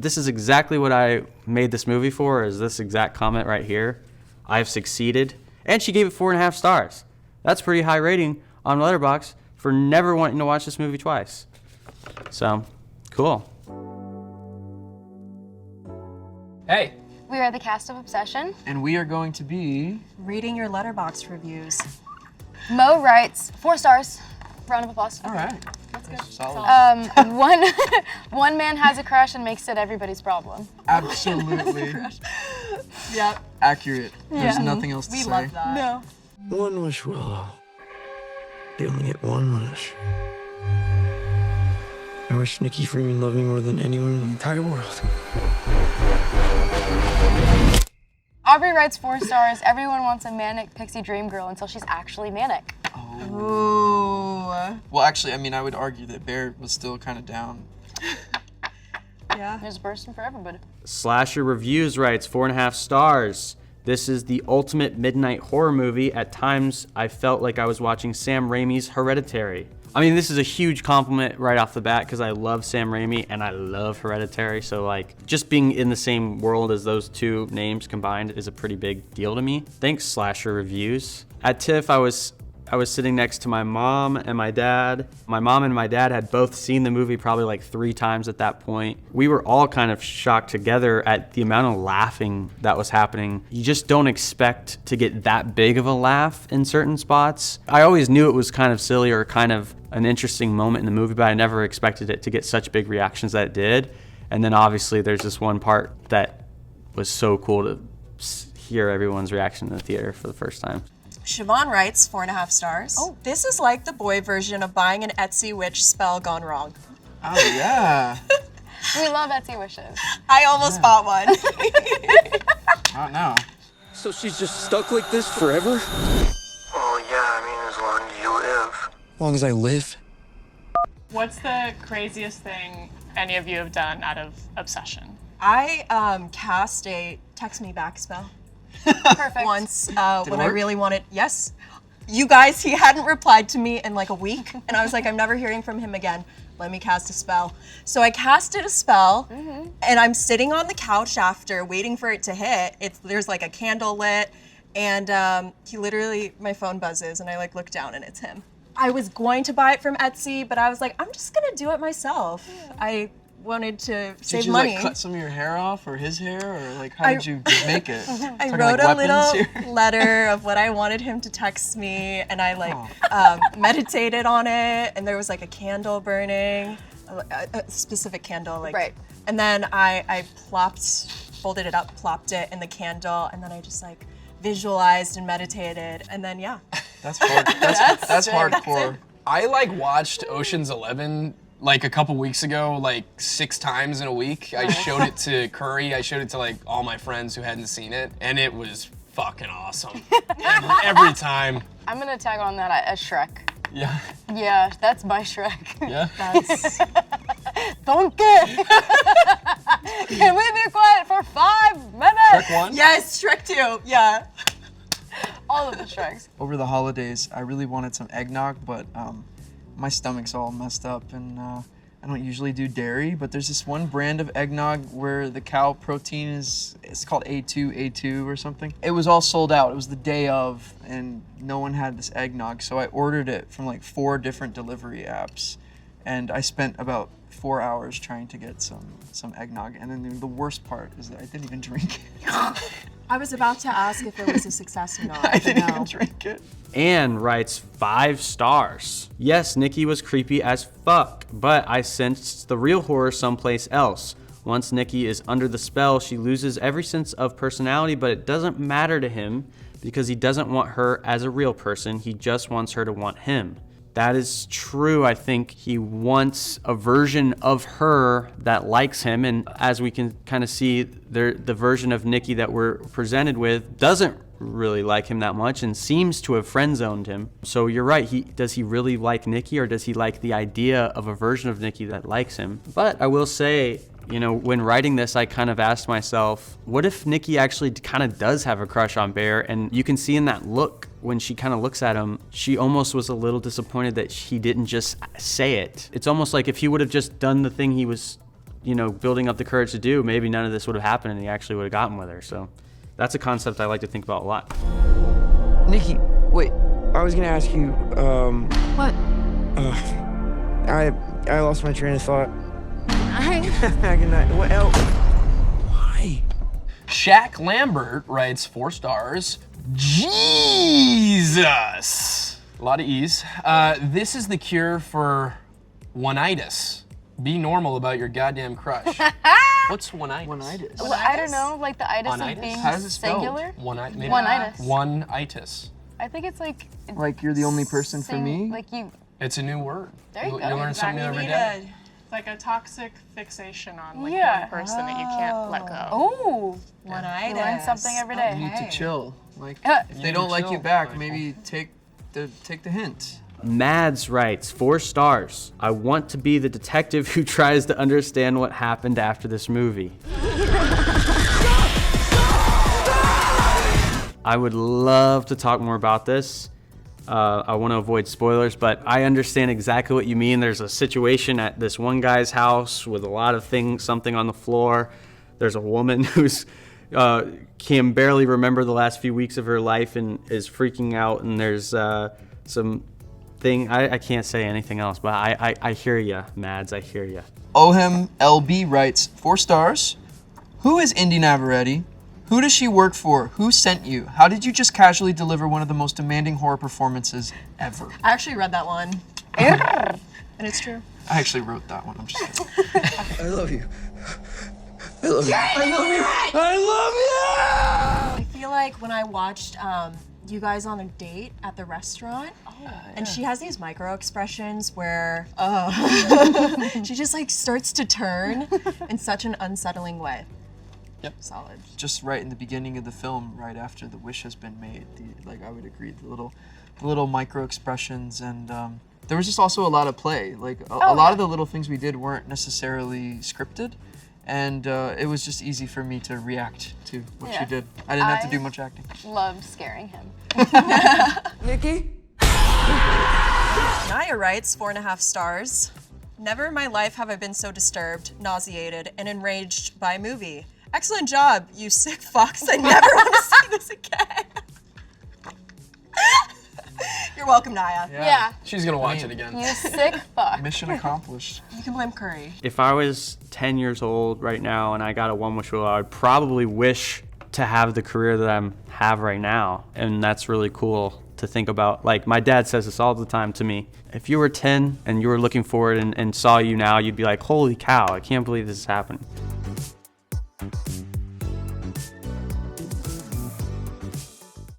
this is exactly what I made this movie for, is this exact comment right here. I've succeeded. And she gave it 4.5 stars. That's pretty high rating on Letterboxd for never wanting to watch this movie twice. So, cool. Hey. We are the cast of Obsession. And we are going to be reading your Letterboxd reviews. Mo writes 4 stars. Round of applause. All right. That's good. Solid. One man has a crush and makes it everybody's problem. Absolutely. Yep. Accurate. There's nothing else to say. We love that. No. One wish, Willow. You only get one wish. I wish Nikki Freeman loved me more than anyone in the entire world. Aubrey writes 4 stars. Everyone wants a manic pixie dream girl until she's actually manic. Oh. Ooh. Well, actually, I mean, I would argue that Bear was still kind of down. Yeah. There's a person for everybody. Slasher Reviews writes 4.5 stars. This is the ultimate midnight horror movie. At times, I felt like I was watching Sam Raimi's Hereditary. I mean, this is a huge compliment right off the bat because I love Sam Raimi and I love Hereditary. So, like, just being in the same world as those two names combined is a pretty big deal to me. Thanks, Slasher Reviews. At TIFF, I was sitting next to my mom and my dad. My mom and my dad had both seen the movie probably like 3 times at that point. We were all kind of shocked together at the amount of laughing that was happening. You just don't expect to get that big of a laugh in certain spots. I always knew it was kind of silly or kind of an interesting moment in the movie, but I never expected it to get such big reactions that it did. And then obviously there's this one part that was so cool to hear everyone's reaction in the theater for the first time. Siobhan writes 4.5 stars. Oh. This is like the boy version of buying an Etsy witch spell gone wrong. Oh, yeah. We love Etsy wishes. I almost bought one. Oh, no. So she's just stuck like this forever? Well, yeah, I mean, as long as you live. As long as I live? What's the craziest thing any of you have done out of Obsession? I cast a text me back spell. Perfect. Once when I work? really wanted, yes. You guys, he hadn't replied to me in like a week, and I was like, I'm never hearing from him again. Let me cast a spell. So I casted a spell, and I'm sitting on the couch after, waiting for it to hit. There's like a candle lit, and he literally, my phone buzzes, and I like look down, and it's him. I was going to buy it from Etsy, but I was like, I'm just gonna do it myself. Yeah. I wanted to save Did you money. like cut some of your hair off or his hair, or like how did you make it? I Talking wrote like a weapons little here? letter of what I wanted him to text me, and I like meditated on it, and there was like a candle burning, a specific candle, like. Right. And then I folded it up, plopped it in the candle, and then I just like visualized and meditated, and then yeah. That's hard. That's it. hardcore. I like watched Ocean's 11 like a couple weeks ago, like 6 times in a week. I showed it to Curry. I showed it to like all my friends who hadn't seen it, and it was fucking awesome. Every time. I'm gonna tag on that as Shrek. Yeah. Yeah, that's my Shrek. Yeah. That's Donkey! Can we be quiet for 5 minutes? Shrek 1? yes, Shrek 2, yeah. All of the Shreks. Over the holidays, I really wanted some eggnog, but my stomach's all messed up, and I don't usually do dairy, but there's this one brand of eggnog where the cow protein it's called A2 or something. It was all sold out. It was the day of, and no one had this eggnog, so I ordered it from like 4 different delivery apps, and I spent about 4 hours trying to get some eggnog, and then the worst part is that I didn't even drink it. I was about to ask if it was a success or not. I didn't No. even drink it. Anne writes 5 stars. Yes, Nikki was creepy as fuck, but I sensed the real horror someplace else. Once Nikki is under the spell, she loses every sense of personality, but it doesn't matter to him because he doesn't want her as a real person. He just wants her to want him. That is true. I think he wants a version of her that likes him, and as we can kind of see, the version of Nikki that we're presented with doesn't really like him that much and seems to have friend-zoned him. So you're right, does he really like Nikki, or does he like the idea of a version of Nikki that likes him? But I will say, you know, when writing this, I kind of asked myself, what if Nikki actually kind of does have a crush on Bear? And you can see in that look, when she kind of looks at him, she almost was a little disappointed that he didn't just say it. It's almost like if he would have just done the thing he was building up the courage to do, maybe none of this would have happened and he actually would have gotten with her. So that's a concept I like to think about a lot. Nikki, wait, I was gonna ask you, What? I lost my train of thought. I... What else? Why? Shaq Lambert writes 4 stars. Jesus! A lot of E's. This is the cure for one-itis. Be normal about your goddamn crush. What's one-itis? One-itis. Well, I don't know, like the itis Onitis? of being How is it spelled? singular. Maybe One-itis. One-itis. I think it's like. Like you're the only person for me? Like you. It's a new word. There you You go. learn something new every Need day. It's like a toxic fixation on like Yeah. one person that you can't let go. Oh. One-itis. You learn something every day. You need to chill. Like Uh, if they don't like you back, maybe take the hint. Mads writes 4 stars. I want to be the detective who tries to understand what happened after this movie. I would love to talk more about this. I want to avoid spoilers, but I understand exactly what you mean. There's a situation at this one guy's house with a lot of something on the floor. There's a woman who's can barely remember the last few weeks of her life and is freaking out, and there's some thing. I can't say anything else, but I hear ya, Mads. I hear ya. Ohem LB writes 4 stars. Who is Inde Navarrette? Who does she work for? Who sent you? How did you just casually deliver one of the most demanding horror performances ever? I actually read that one. And it's true. I actually wrote that one. I'm just kidding. I love you. I love you. I love you. I love you. I feel like when I watched you guys on a date at the restaurant, and she has these micro expressions where she just like starts to turn in such an unsettling way. Yep. Solid. Just right in the beginning of the film, right after the wish has been made, I would agree, the little micro expressions, and there was just also a lot of play. Like a lot of the little things we did weren't necessarily scripted, and it was just easy for me to react to what she did. I didn't have to do much acting. Loved scaring him. Nikki? Naya writes 4.5 stars. Never in my life have I been so disturbed, nauseated, and enraged by a movie. Excellent job, you sick fucks. I never want to see this again. You're welcome, Naya. Yeah. She's gonna watch it again. You sick fuck. Mission accomplished. You can blame Curry. If I was 10 years old right now and I got a one wish wheel, I would probably wish to have the career that I have right now. And that's really cool to think about. Like, my dad says this all the time to me. If you were 10 and you were looking forward and saw you now, you'd be like, holy cow, I can't believe this is happening.